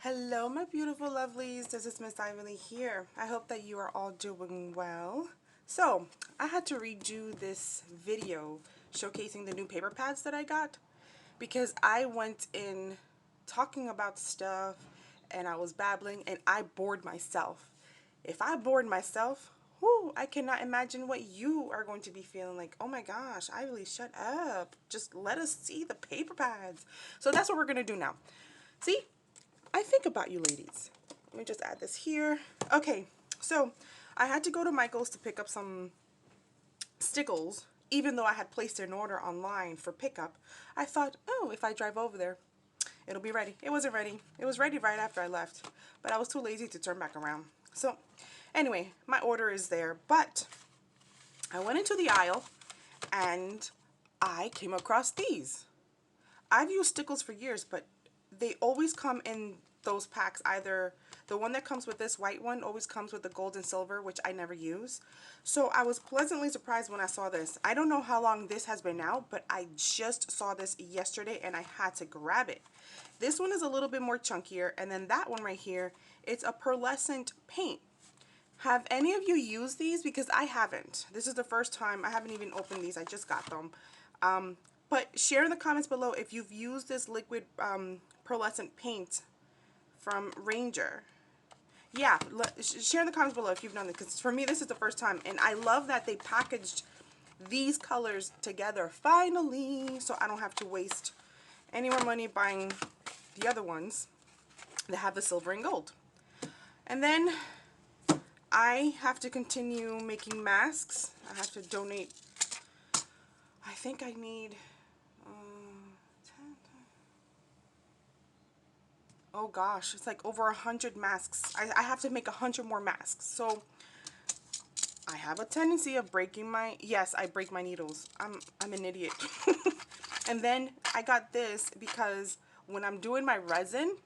Hello my beautiful lovelies, this is Miss Ively here. I hope that you are all doing well. So, I had to redo this video showcasing the new paper pads that I got because I went in talking about stuff and I was babbling and I bored myself. If I bored myself, whoo, I cannot imagine what you are going to be feeling like. Oh my gosh, Ively, shut up. Just let us see the paper pads. So that's what we're going to do now. See? I think about you ladies. Let me just add this here. Okay, so I had to go to Michael's to pick up some stickles. Even though I had placed an order online for pickup, I thought, oh, if I drive over there, it'll be ready. It wasn't ready. It was ready right after I left, but I was too lazy to turn back around. So anyway, my order is there, but I went into the aisle and I came across these. I've used stickles for years, but they always come in those packs. Either the one that comes with this white one always comes with the gold and silver, which I never use. So I was pleasantly surprised when I saw this. I don't know how long this has been out, but I just saw this yesterday and I had to grab it. This one is a little bit more chunkier, and then that one right here, it's a pearlescent paint. Have any of you used these? Because I haven't. This is the first time. I haven't even opened these. I just got them. But share in the comments below if you've used this liquid pearlescent paint from Ranger. Yeah, share in the comments below if you've done it, because for me this is the first time, and I love that they packaged these colors together finally, so I don't have to waste any more money buying the other ones that have the silver and gold. And then I have to continue making masks. I have to donate. I think I need 10, oh gosh, it's like over 100 masks. I have to make 100 more masks. So I have a tendency of breaking my, yes, I break my needles. I'm an idiot. And then I got this because when I'm doing my resin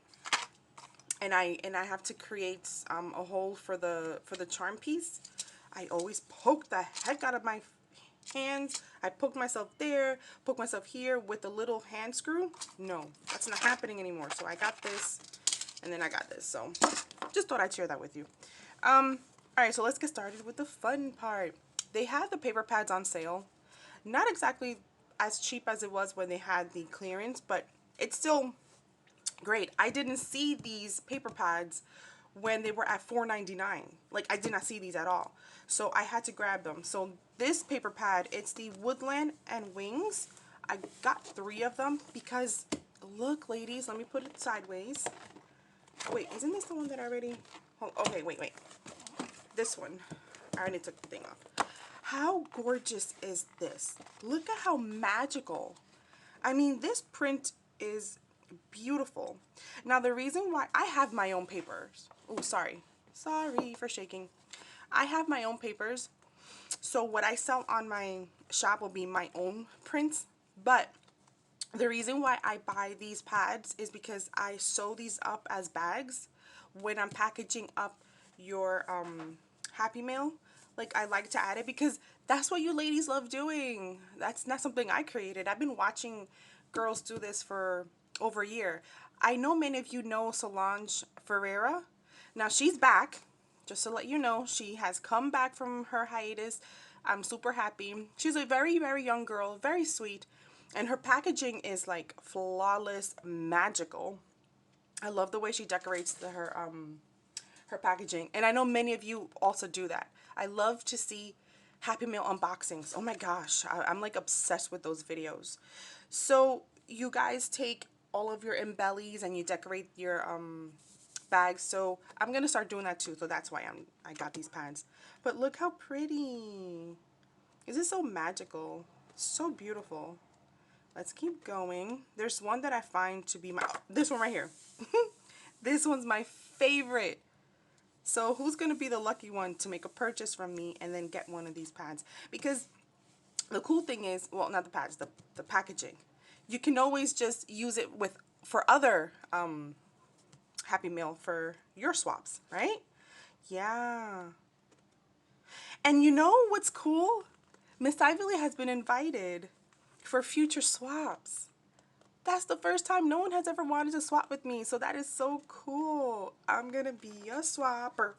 and I have to create a hole for the charm piece, I always poke the heck out of my hands. I poked myself there, poked myself here with a little hand screw. No, that's not happening anymore. So I got this, and then I got this. So just thought I'd share that with you. Alright, so let's get started with the fun part. They had the paper pads on sale. Not exactly as cheap as it was when they had the clearance, but it's still great. I didn't see these paper pads when they were at $4.99. Like, I did not see these at all. So I had to grab them. So this paper pad, it's the Woodland and Wings. I got 3 of them because, look ladies, let me put it sideways. Wait, isn't this the one that I already... Oh, okay, wait. This one. I already took the thing off. How gorgeous is this? Look at how magical. I mean, this print is beautiful. Now the reason why I have my own papers, oh sorry for shaking, I have my own papers, so what I sell on my shop will be my own prints, but the reason why I buy these pads is because I sew these up as bags when I'm packaging up your Happy Mail. Like, I like to add it because that's what you ladies love doing. That's not something I created. I've been watching girls do this for over a year. I know many of you know Solange Ferreira. Now she's back. Just to let you know, she has come back from her hiatus. I'm super happy. She's a very, very young girl, very sweet, and her packaging is like flawless, magical. I love the way she decorates her packaging, and I know many of you also do that. I love to see Happy Meal unboxings. Oh my gosh, I'm like obsessed with those videos. So you guys take all of your embellies and you decorate your bags. So I'm gonna start doing that too. So that's why I got these pads. But look how pretty. Is this so magical? So beautiful. Let's keep going. There's one that I find to be this one right here. This one's my favorite. So who's going to be the lucky one to make a purchase from me and then get one of these pads? Because the cool thing is, well, not the pads, the packaging. You can always just use it for other Happy Meal for your swaps, right? Yeah. And you know what's cool? Miss Ively has been invited for future swaps. That's the first time no one has ever wanted to swap with me. So that is so cool. I'm going to be a swapper.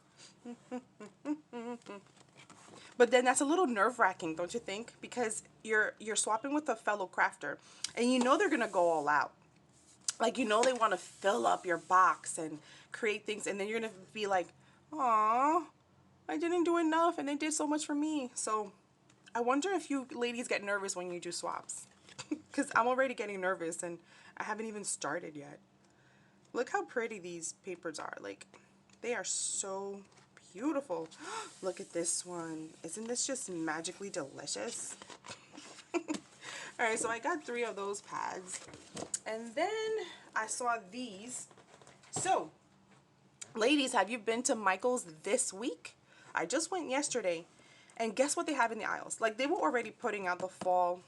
But then that's a little nerve-wracking, don't you think? Because you're swapping with a fellow crafter, and you know they're going to go all out. Like, you know they want to fill up your box and create things, and then you're going to be like, "Aw, I didn't do enough, and they did so much for me." So I wonder if you ladies get nervous when you do swaps. Because I'm already getting nervous, and I haven't even started yet. Look how pretty these papers are. Like, they are so beautiful. Look at this one. Isn't this just magically delicious? Alright, so I got 3 of those pads. And then I saw these. So, ladies, have you been to Michael's this week? I just went yesterday. And guess what they have in the aisles? Like, they were already putting out the fall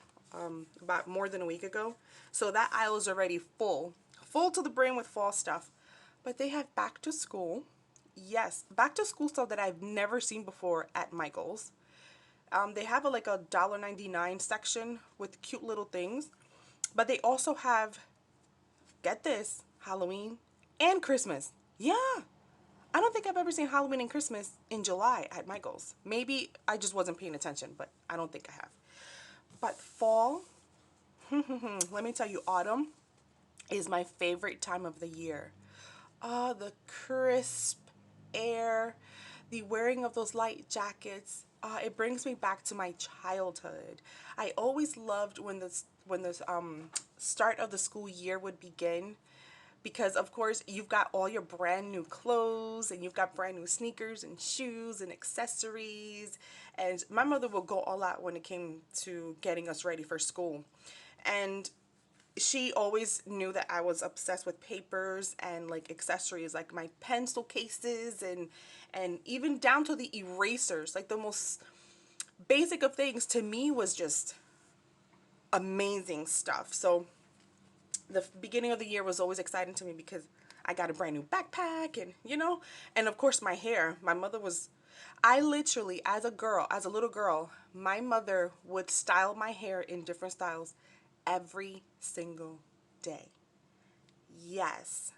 about more than a week ago. So that aisle is already full. Full to the brim with fall stuff. But they have back to school. Yes, back to school stuff that I've never seen before at Michael's. They have like a $1.99 section with cute little things. But they also have, get this, Halloween and Christmas. Yeah. I don't think I've ever seen Halloween and Christmas in July at Michael's. Maybe I just wasn't paying attention, but I don't think I have. But fall, let me tell you, autumn is my favorite time of the year. Oh, the crisp air, the wearing of those light jackets. It brings me back to my childhood. I always loved when the start of the school year would begin, because of course you've got all your brand new clothes and you've got brand new sneakers and shoes and accessories, and my mother would go all out when it came to getting us ready for school. And she always knew that I was obsessed with papers and like accessories, like my pencil cases and even down to the erasers. Like, the most basic of things to me was just amazing stuff. So the beginning of the year was always exciting to me because I got a brand new backpack, and and of course my hair. My mother was, I literally, as a little girl, my mother would style my hair in different styles every single day. Yes.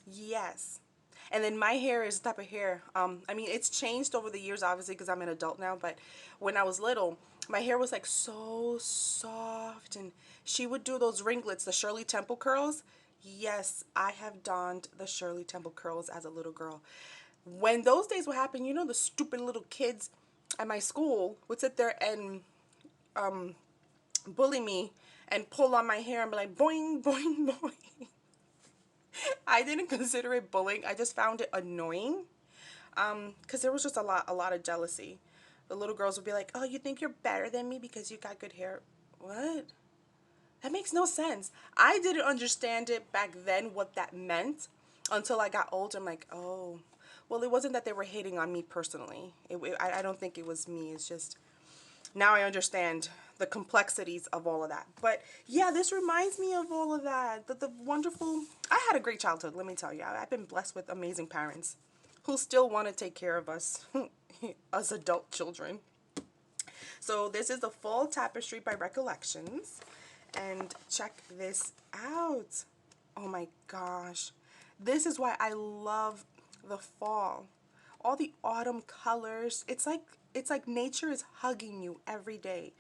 Yes. And then my hair is the type of hair, I mean, it's changed over the years, obviously, because I'm an adult now, but when I was little, my hair was like so soft, and she would do those ringlets, the Shirley Temple curls. Yes, I have donned the Shirley Temple curls as a little girl. When those days would happen, the stupid little kids at my school would sit there and bully me and pull on my hair and be like, boing, boing, boing. I didn't consider it bullying. I just found it annoying, because there was just a lot of jealousy. The little girls would be like, "Oh, you think you're better than me because you got good hair?" What? That makes no sense. I didn't understand it back then, what that meant, until I got older. I'm like, oh, well, it wasn't that they were hating on me personally. I don't think it was me. It's just, now I understand the complexities of all of that. But yeah, this reminds me of all of that. The wonderful, I had a great childhood, let me tell you. I've been blessed with amazing parents who still want to take care of us as adult children. So this is the Fall Tapestry by Recollections. And check this out. Oh my gosh. This is why I love the fall. All the autumn colors. It's like nature is hugging you every day.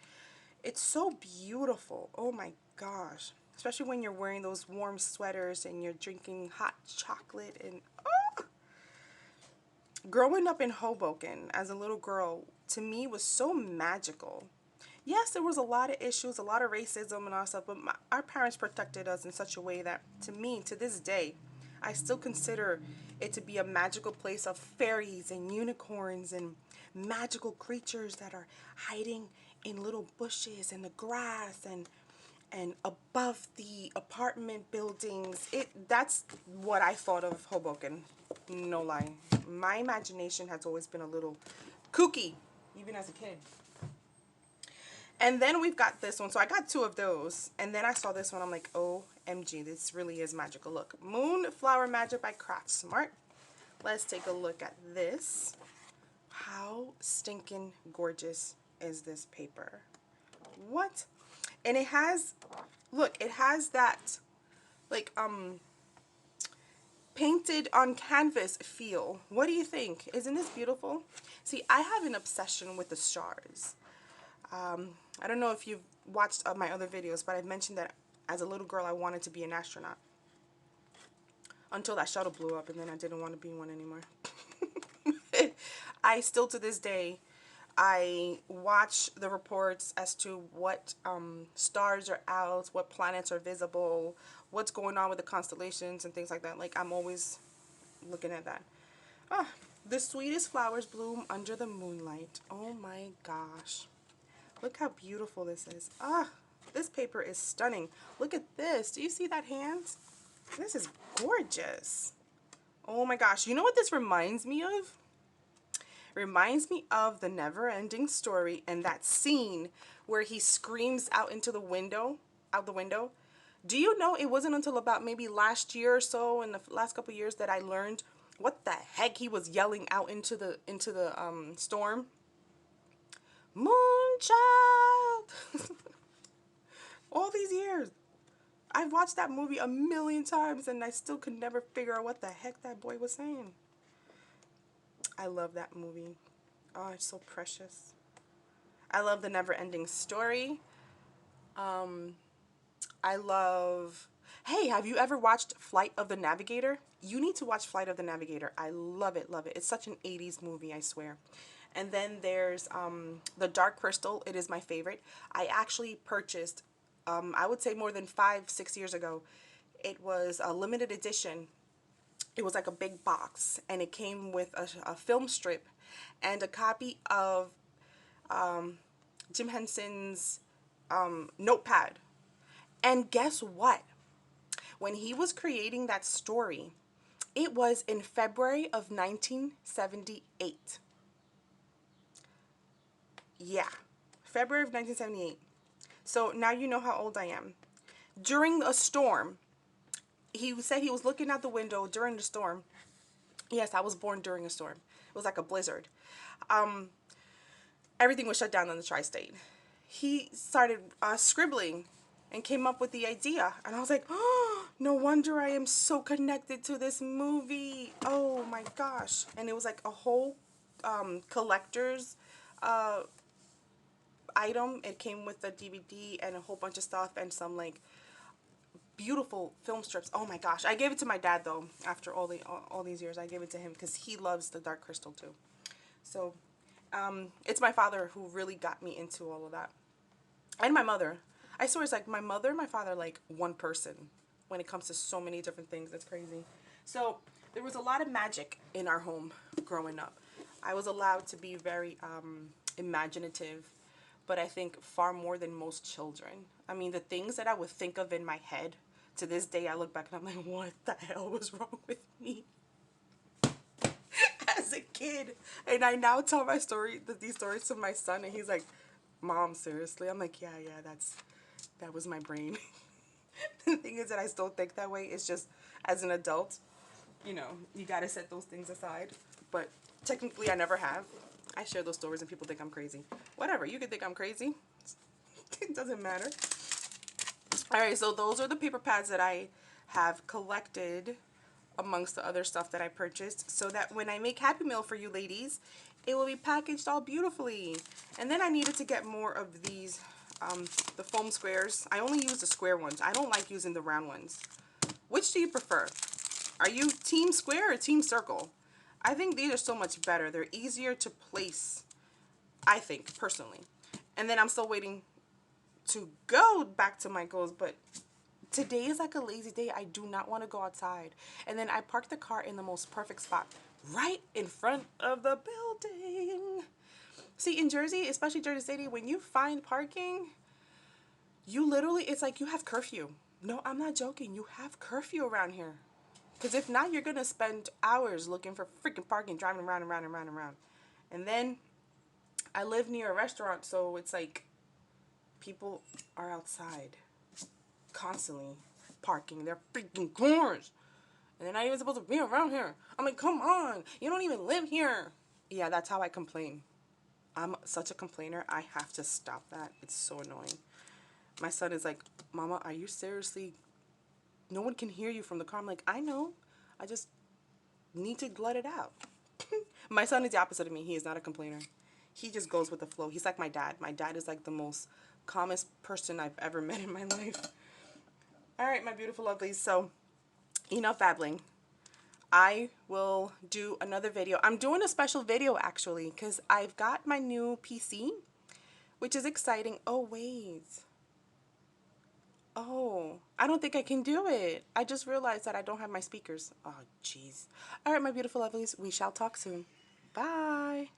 It's so beautiful. Oh my gosh. Especially when you're wearing those warm sweaters and you're drinking hot chocolate. And growing up in Hoboken as a little girl, to me, was so magical. Yes, there was a lot of issues, a lot of racism and all stuff, but our parents protected us in such a way that, to me, to this day, I still consider it to be a magical place of fairies and unicorns and magical creatures that are hiding in little bushes and the grass and above the apartment buildings. That's what I thought of Hoboken. No lie. My imagination has always been a little kooky, even as a kid. And then we've got this one. So I got 2 of those. And then I saw this one. I'm like, OMG, this really is magical. Look, Moonflower Magic by Craft Smart. Let's take a look at this. How stinking gorgeous is this paper? What? And it has, look, it has that, like, painted on canvas feel. What do you think? Isn't this beautiful? See, I have an obsession with the stars. I don't know if you've watched my other videos, but I've mentioned that as a little girl I wanted to be an astronaut. Until that shuttle blew up, and then I didn't want to be one anymore. I still, to this day, I watch the reports as to what stars are out, what planets are visible, what's going on with the constellations and things like that. Like, I'm always looking at that. Ah, the sweetest flowers bloom under the moonlight. Oh my gosh. Look how beautiful this is. Ah, this paper is stunning. Look at this. Do you see that hand? This is gorgeous. Oh my gosh. You know what this reminds me of? Reminds me of The Never Ending Story and that scene where he screams out into the window, out the window. Do you know it wasn't until about maybe last year or so, in the last couple of years, that I learned what the heck he was yelling out into the storm? Moonchild. All these years. I've watched that movie a million times and I still could never figure out what the heck that boy was saying. I love that movie. Oh, it's so precious. I love The Never Ending Story. I love... Hey, have you ever watched Flight of the Navigator? You need to watch Flight of the Navigator. I love it, love it. It's such an 80s movie, I swear. And then there's The Dark Crystal. It is my favorite. I actually purchased, I would say more than 5-6 years ago. It was a limited edition. It was like a big box, and it came with a film strip and a copy of Jim Henson's notepad. And guess what? When he was creating that story, it was in February of 1978. Yeah, February of 1978. So now you know how old I am. During a storm, he said he was looking out the window during the storm. Yes, I was born during a storm. It was like a blizzard. Everything was shut down in the tri-state. He started scribbling and came up with the idea. And I was like, oh, no wonder I am so connected to this movie. Oh my gosh. And it was like a whole collector's item. It came with a DVD and a whole bunch of stuff and some like beautiful film strips. Oh my gosh. I gave it to my dad though. After all these years, I gave it to him because he loves The Dark Crystal too. So it's my father who really got me into all of that. And my mother. I swear it's like my mother and my father are like one person when it comes to so many different things. That's crazy. So there was a lot of magic in our home growing up. I was allowed to be very imaginative, but I think far more than most children. I mean, the things that I would think of in my head, to this day I look back and I'm like, what the hell was wrong with me as a kid? And I now tell these stories to my son, and he's like, Mom, seriously? I'm like, yeah, that was my brain. The thing is that I still think that way. It's just, as an adult, you know, you gotta set those things aside. But technically I never have. I share those stories and people think I'm crazy. Whatever, you can think I'm crazy. It doesn't matter. Alright, so those are the paper pads that I have collected amongst the other stuff that I purchased, so that when I make Happy Meal for you ladies, it will be packaged all beautifully. And then I needed to get more of these, the foam squares. I only use the square ones. I don't like using the round ones. Which do you prefer? Are you team square or team circle? I think these are so much better. They're easier to place, I think, personally. And then I'm still waiting to go back to Michael's, but today is like a lazy day. I do not want to go outside. And then I parked the car in the most perfect spot, right in front of the building. See, in Jersey, especially Jersey City, when you find parking, you literally, it's like you have curfew. No, I'm not joking. You have curfew around here. Because if not, you're going to spend hours looking for freaking parking, driving around and around and around and around. And then I live near a restaurant, so it's like people are outside constantly parking their freaking cars. And they're not even supposed to be around here. I'm like, come on. You don't even live here. Yeah, that's how I complain. I'm such a complainer. I have to stop that. It's so annoying. My son is like, Mama, are you seriously? No one can hear you from the car. I'm like, I know. I just need to let it out. My son is the opposite of me. He is not a complainer. He just goes with the flow. He's like my dad. My dad is like the most calmest person I've ever met in my life. All right, my beautiful lovelies. So, enough babbling. I will do another video. I'm doing a special video actually because I've got my new PC, which is exciting. Oh, wait. Oh, I don't think I can do it. I just realized that I don't have my speakers. Oh, jeez. All right, my beautiful lovelies. We shall talk soon. Bye.